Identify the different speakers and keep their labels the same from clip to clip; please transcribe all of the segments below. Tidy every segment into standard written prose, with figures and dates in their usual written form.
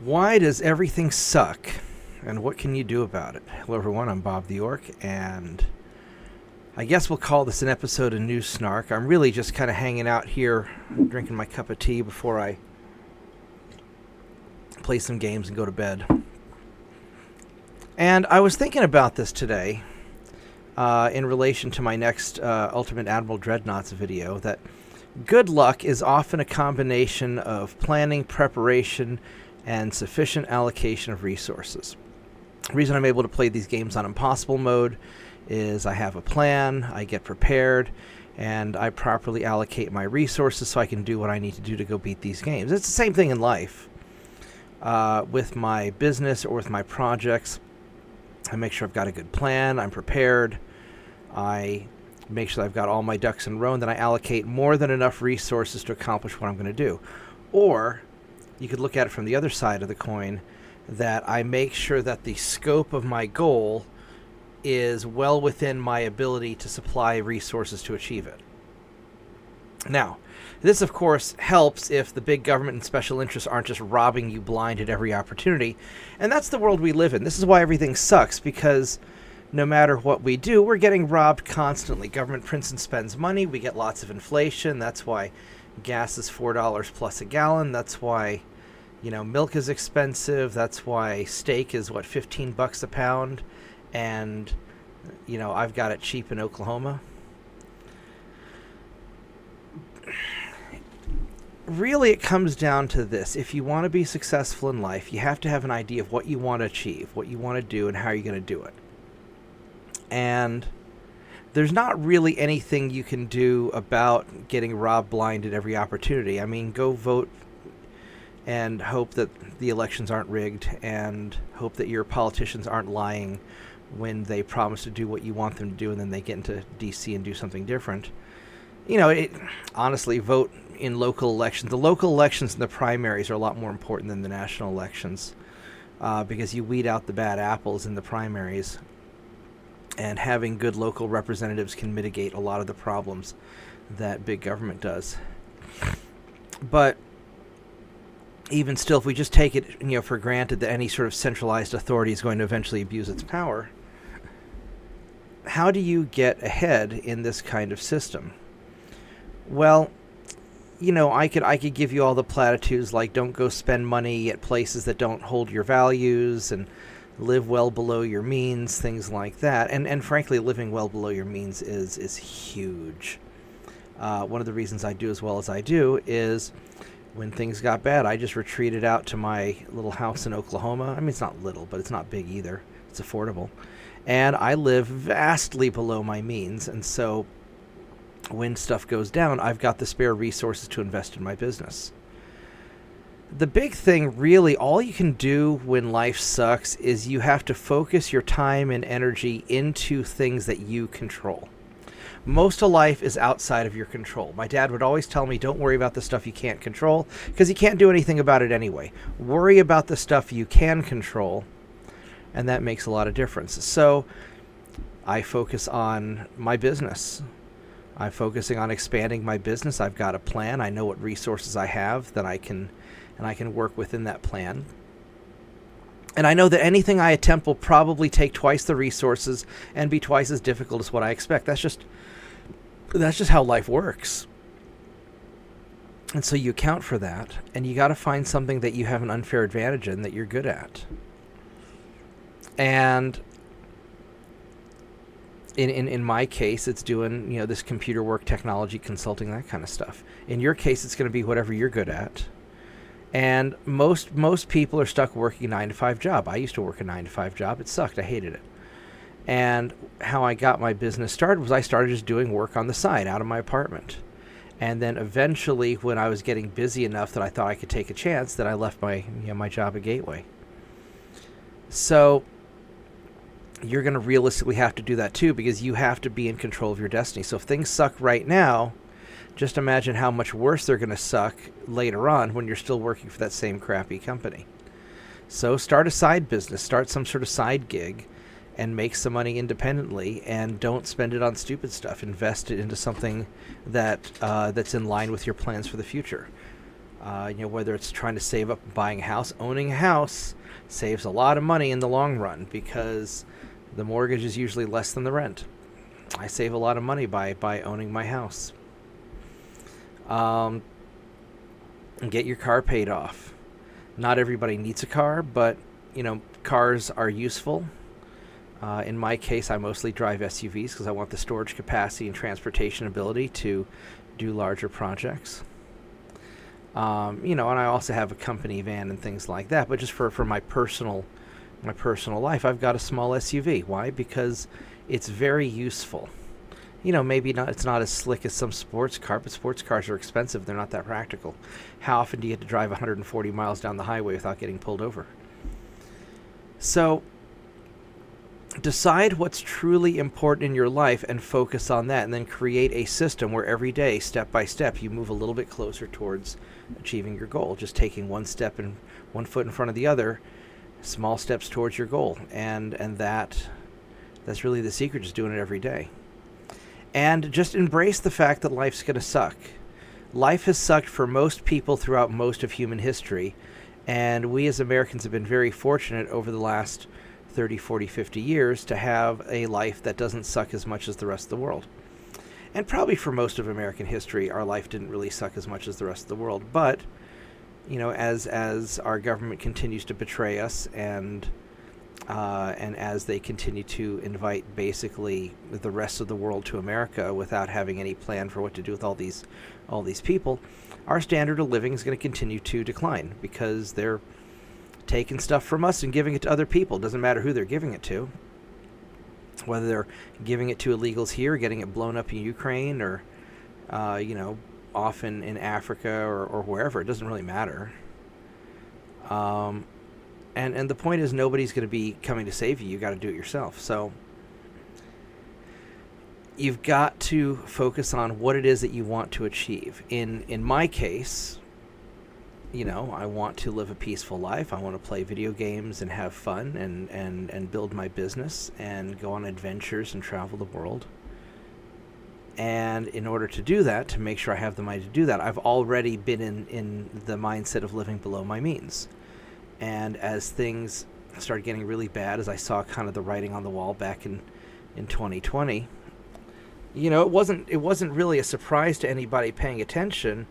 Speaker 1: Why does everything suck? And what can you do about it? Hello, everyone. I'm Bobtheorc, and I guess we'll call this an episode of News Snark. I'm really just kind of hanging out here, drinking my cup of tea before I play some games and go to bed. And I was thinking about this today in relation to my next Ultimate Admiral Dreadnoughts video, that good luck is often a combination of planning, preparation, and sufficient allocation of resources. The reason I'm able to play these games on impossible mode is I have a plan, I get prepared, and I properly allocate my resources so I can do what I need to do to go beat these games. It's the same thing in life. With my business or with my projects, I make sure I've got a good plan, I'm prepared, I make sure I've got all my ducks in a row, and then I allocate more than enough resources to accomplish what I'm going to do. Or you could look at it from the other side of the coin, that I make sure that the scope of my goal is well within my ability to supply resources to achieve it. Now, this of course helps if the big government and special interests aren't just robbing you blind at every opportunity. And that's the world we live in. This is why everything sucks, because no matter what we do, we're getting robbed constantly. Government prints and spends money. We get lots of inflation. That's why gas is $4 plus a gallon. That's why, milk is expensive. That's why steak is, $15 a pound. And, I've got it cheap in Oklahoma. Really, it comes down to this. If you want to be successful in life, you have to have an idea of what you want to achieve, what you want to do, and how you're going to do it. And there's not really anything you can do about getting robbed blind at every opportunity. I mean, go vote and hope that the elections aren't rigged, and hope that your politicians aren't lying when they promise to do what you want them to do, and then they get into D.C. and do something different. Honestly, vote in local elections. The local elections and the primaries are a lot more important than the national elections, because you weed out the bad apples in the primaries, and having good local representatives can mitigate a lot of the problems that big government does. But even still, if we just take it for granted that any sort of centralized authority is going to eventually abuse its power, how do you get ahead in this kind of system? Well, I could give you all the platitudes like don't go spend money at places that don't hold your values, and live well below your means, things like that. And frankly, living well below your means is huge. One of the reasons I do as well as I do is when things got bad, I just retreated out to my little house in Oklahoma. I mean, it's not little, but it's not big either. It's affordable. And I live vastly below my means, and so when stuff goes down, I've got the spare resources to invest in my business. The big thing, really, all you can do when life sucks is you have to focus your time and energy into things that you control. Most of life is outside of your control. My dad would always tell me, don't worry about the stuff you can't control, because you can't do anything about it anyway. Worry about the stuff you can control, and that makes a lot of difference. So I focus on my business. I'm focusing on expanding my business. I've got a plan. I know what resources I have that I can work within that plan. And I know that anything I attempt will probably take twice the resources and be twice as difficult as what I expect. That's just how life works. And so you account for that, and you got to find something that you have an unfair advantage in that you're good at. And in my case, it's doing, this computer work, technology, consulting, that kind of stuff. In your case, it's going to be whatever you're good at. And most people are stuck working a 9-to-5 job. I used to work a 9-to-5 job. It sucked. I hated it. And how I got my business started was I started just doing work on the side out of my apartment. And then eventually, when I was getting busy enough that I thought I could take a chance, that I left my job at Gateway. So you're going to realistically have to do that too, because you have to be in control of your destiny. So if things suck right now, just imagine how much worse they're going to suck later on when you're still working for that same crappy company. So start a side business, start some sort of side gig, and make some money independently, and don't spend it on stupid stuff. Invest it into something that that's in line with your plans for the future. Whether it's trying to save up and buying a house, owning a house saves a lot of money in the long run because the mortgage is usually less than the rent. I save a lot of money by owning my house. And get your car paid off. Not everybody needs a car, but cars are useful. In my case, I mostly drive SUVs because I want the storage capacity and transportation ability to do larger projects. And I also have a company van and things like that. But just for my personal life, I've got a small SUV. Why? Because it's very useful. Maybe not. It's not as slick as some sports car, but sports cars are expensive. They're not that practical. How often do you get to drive 140 miles down the highway without getting pulled over? So decide what's truly important in your life and focus on that, and then create a system where every day, step by step, you move a little bit closer towards achieving your goal. Just taking one step and one foot in front of the other, small steps towards your goal, and that's really the secret. Just doing it every day. And just embrace the fact that life's going to suck. Life has sucked for most people throughout most of human history. And we as Americans have been very fortunate over the last 30, 40, 50 years to have a life that doesn't suck as much as the rest of the world. And probably for most of American history, our life didn't really suck as much as the rest of the world. But, as our government continues to betray us and as they continue to invite basically the rest of the world to America without having any plan for what to do with all these people, our standard of living is going to continue to decline because they're taking stuff from us and giving it to other people. It doesn't matter who they're giving it to, whether they're giving it to illegals here, getting it blown up in Ukraine, or often in Africa or wherever. It doesn't really matter. And the point is, nobody's going to be coming to save you. You got to do it yourself. So you've got to focus on what it is that you want to achieve. In my case, I want to live a peaceful life. I want to play video games and have fun and build my business and go on adventures and travel the world. And in order to do that, to make sure I have the money to do that, I've already been in the mindset of living below my means. And as things started getting really bad, as I saw kind of the writing on the wall back in 2020, it wasn't really a surprise to anybody paying attention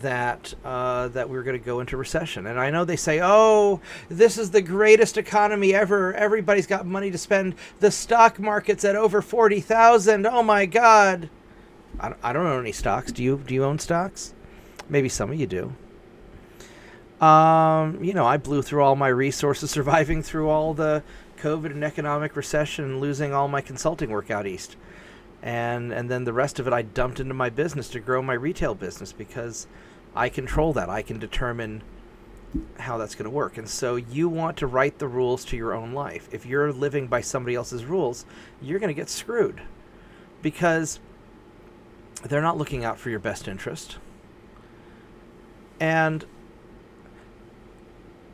Speaker 1: that we were going to go into recession. And I know they say, "Oh, this is the greatest economy ever. Everybody's got money to spend. The stock market's at over 40,000. Oh my God!" I don't own any stocks. Do you own stocks? Maybe some of you do. I blew through all my resources surviving through all the COVID and economic recession and losing all my consulting work out east. And then the rest of it I dumped into my business to grow my retail business because I control that. I can determine how that's going to work. And so you want to write the rules to your own life. If you're living by somebody else's rules, you're going to get screwed because they're not looking out for your best interest. And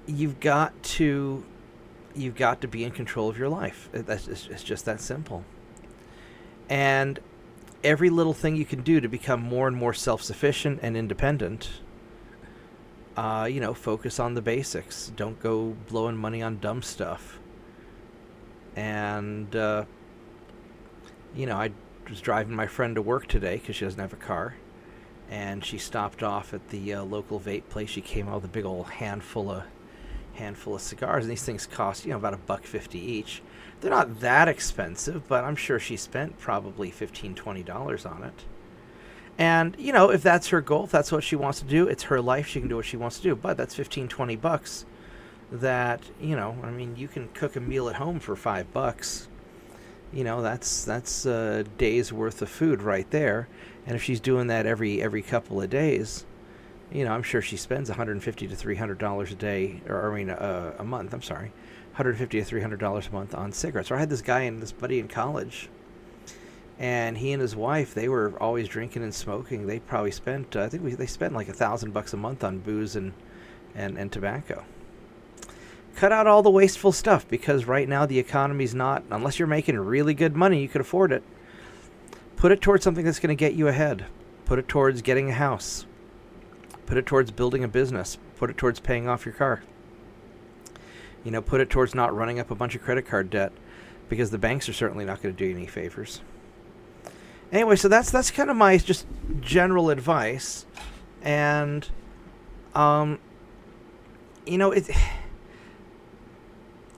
Speaker 1: you've got to be in control of your life. It's just that simple. And every little thing you can do to become more and more self-sufficient and independent, focus on the basics. Don't go blowing money on dumb stuff. And, I was driving my friend to work today because she doesn't have a car. And she stopped off at the local vape place. She came out with a big old handful of cigars, and these things cost about $1.50 each. They're not that expensive, but I'm sure she spent probably $15-$20 on it. And if that's her goal, if that's what she wants to do, it's her life. She can do what she wants to do. But that's $15-$20 that you can cook a meal at home for $5. That's a day's worth of food right there. And if she's doing that every couple of days, I'm sure she spends $150 to $300 a day, a month. I'm sorry, $150 to $300 a month on cigarettes. Or I had this buddy in college, and he and his wife, they were always drinking and smoking. They probably spent, they spent like $1,000 a month on booze and tobacco. Cut out all the wasteful stuff because right now the economy's not, unless you're making really good money, you could afford it. Put it towards something that's going to get you ahead. Put it towards getting a house. Put it towards building a business. Put it towards paying off your car. Put it towards not running up a bunch of credit card debt, because the banks are certainly not going to do you any favors. Anyway, so that's kind of my just general advice. And,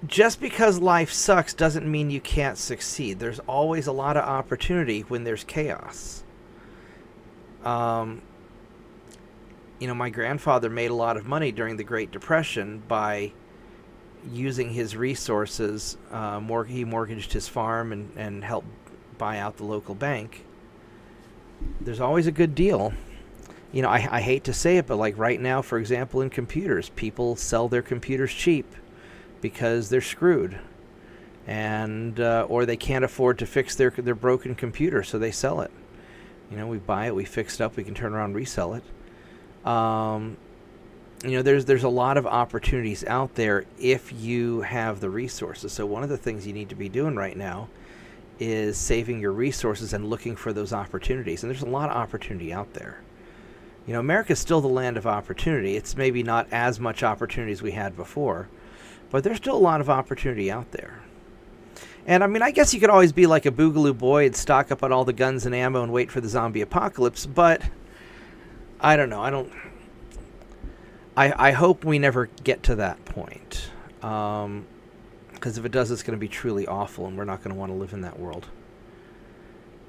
Speaker 1: just because life sucks doesn't mean you can't succeed. There's always a lot of opportunity when there's chaos. My grandfather made a lot of money during the Great Depression by using his resources. He mortgaged his farm and helped buy out the local bank. There's always a good deal. I hate to say it, but like right now, for example, in computers, people sell their computers cheap because they're screwed, and or they can't afford to fix their broken computer, so they sell it. We buy it, we fix it up, we can turn around and resell it. There's a lot of opportunities out there if you have the resources. So one of the things you need to be doing right now is saving your resources and looking for those opportunities. And there's a lot of opportunity out there. America's still the land of opportunity. It's maybe not as much opportunity as we had before, but there's still a lot of opportunity out there. And I guess you could always be like a Boogaloo boy and stock up on all the guns and ammo and wait for the zombie apocalypse, but I don't know. I hope we never get to that point. Because if it does, it's going to be truly awful, and we're not going to want to live in that world.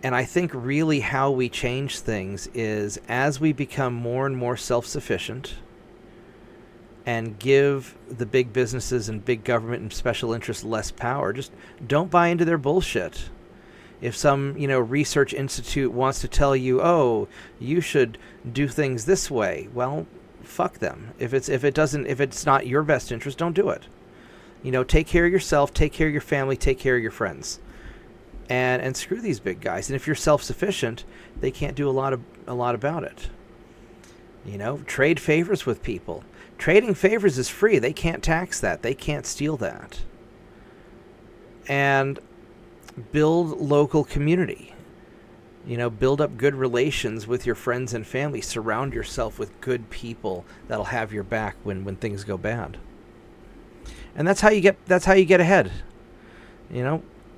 Speaker 1: And I think really how we change things is as we become more and more self-sufficient and give the big businesses and big government and special interests less power. Just don't buy into their bullshit. If some, research institute wants to tell you, oh, you should do things this way, well, fuck them. If it's not your best interest, don't do it. Take care of yourself, take care of your family, take care of your friends. And screw these big guys. And if you're self-sufficient, they can't do a lot about it. Trade favors with people. Trading favors is free. They can't tax that. They can't steal that. And build local community. Build up good relations with your friends and family. Surround yourself with good people that'll have your back when things go bad. And that's how you get ahead.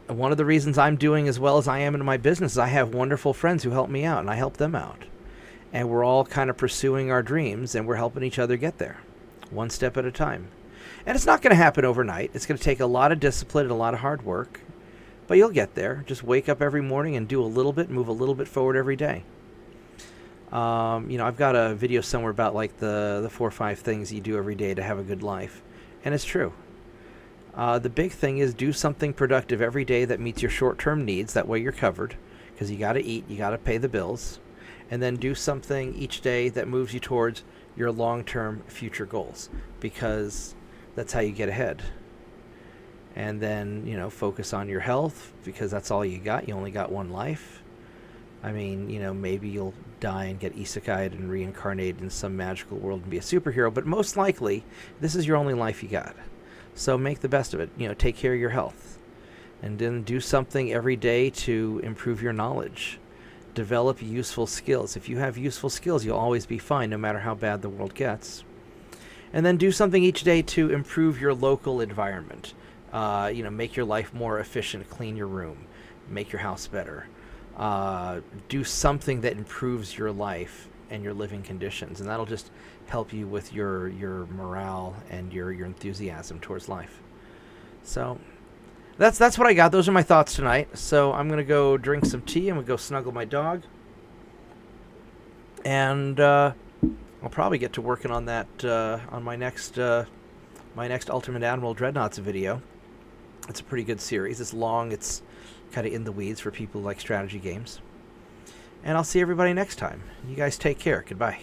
Speaker 1: One of the reasons I'm doing as well as I am in my business is I have wonderful friends who help me out, and I help them out. And we're all kind of pursuing our dreams, and we're helping each other get there, one step at a time. And it's not going to happen overnight. It's going to take a lot of discipline and a lot of hard work, but you'll get there. Just wake up every morning and do a little bit, move a little bit forward every day. I've got a video somewhere about like the 4 or 5 things you do every day to have a good life, and it's true. The big thing is do something productive every day that meets your short-term needs. That way you're covered, because you got to eat, you got to pay the bills. And then do something each day that moves you towards your long-term future goals, because that's how you get ahead. And then, focus on your health, because that's all you got. You only got one life. Maybe you'll die and get isekai'd and reincarnated in some magical world and be a superhero, but most likely, this is your only life you got. So make the best of it. Take care of your health. And then do something every day to improve your knowledge. Develop useful skills. If you have useful skills, you'll always be fine, no matter how bad the world gets. And then do something each day to improve your local environment. Make your life more efficient. Clean your room. Make your house better. Do something that improves your life and your living conditions, and that'll just help you with your morale and your enthusiasm towards life. So that's what I got. Those are my thoughts tonight. So I'm gonna go drink some tea. I'm gonna go snuggle my dog, and I'll probably get to working on that on my next Ultimate Admiral Dreadnoughts video. It's a pretty good series. It's long. It's kind of in the weeds for people who like strategy games. And I'll see everybody next time. You guys take care. Goodbye.